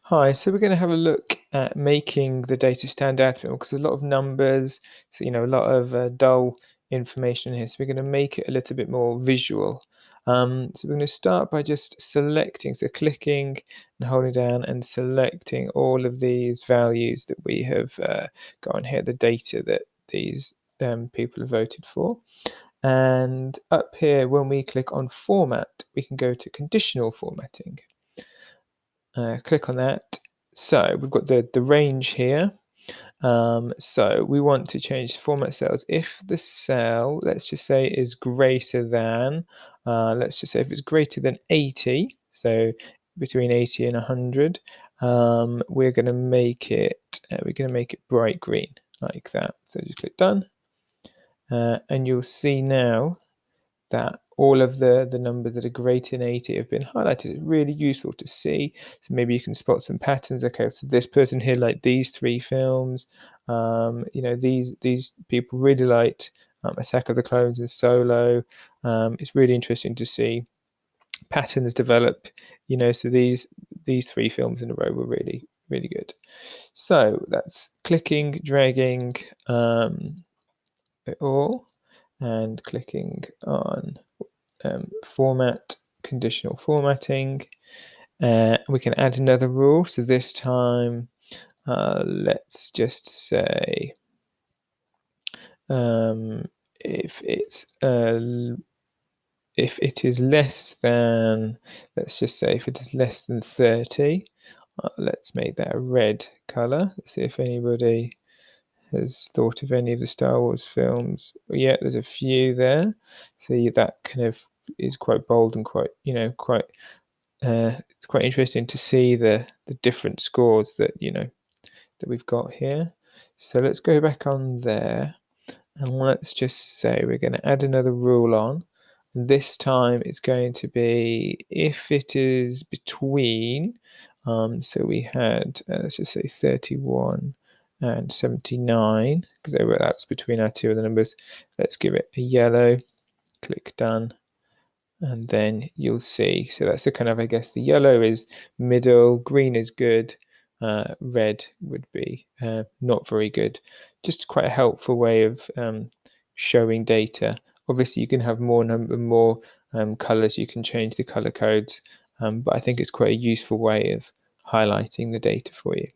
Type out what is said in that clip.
Hi, so we're going to have a look at making the data stand out because there's a lot of numbers, so a lot of dull information here. So we're going to make it a little bit more visual. So we're going to start by just selecting, so clicking and holding down and selecting all of these values that we have got on here, the data that these people have voted for. And up here, when we click on Format, we can go to Conditional Formatting. Click on that. So we've got the range here. So we want to change format cells. If the cell, let's just say, is greater than, let's just say if it's greater than 80, so between 80 and 100, we're going to make it bright green like that. So just click done, and you'll see now that all of the numbers that are greater than 80 have been highlighted. It's really useful to see. So maybe you can spot some patterns. Okay, so this person here liked these 3 films. These people really liked Attack of the Clones and Solo. It's really interesting to see patterns develop. So these 3 films in a row were really, really good. So that's clicking, dragging it all, and clicking on format, conditional formatting. We can add another rule. So this time, let's just say if it is less than, let's just say if it is less than 30, let's make that a red color. Let's see if anybody has thought of any of the Star Wars films. Yeah, there's a few there. So that kind of is quite bold and quite, it's quite interesting to see the different scores that that we've got here. So let's go back on there, and let's just say we're going to add another rule on. This time it's going to be if it is between, so we had, let's just say 31 and 79, because that's between our two other numbers. Let's give it a yellow, click done, and then you'll see. So that's the kind of, I guess, the yellow is middle, green is good, red would be not very good. Just quite a helpful way of showing data. Obviously, you can have more colors. You can change the color codes, but I think it's quite a useful way of highlighting the data for you.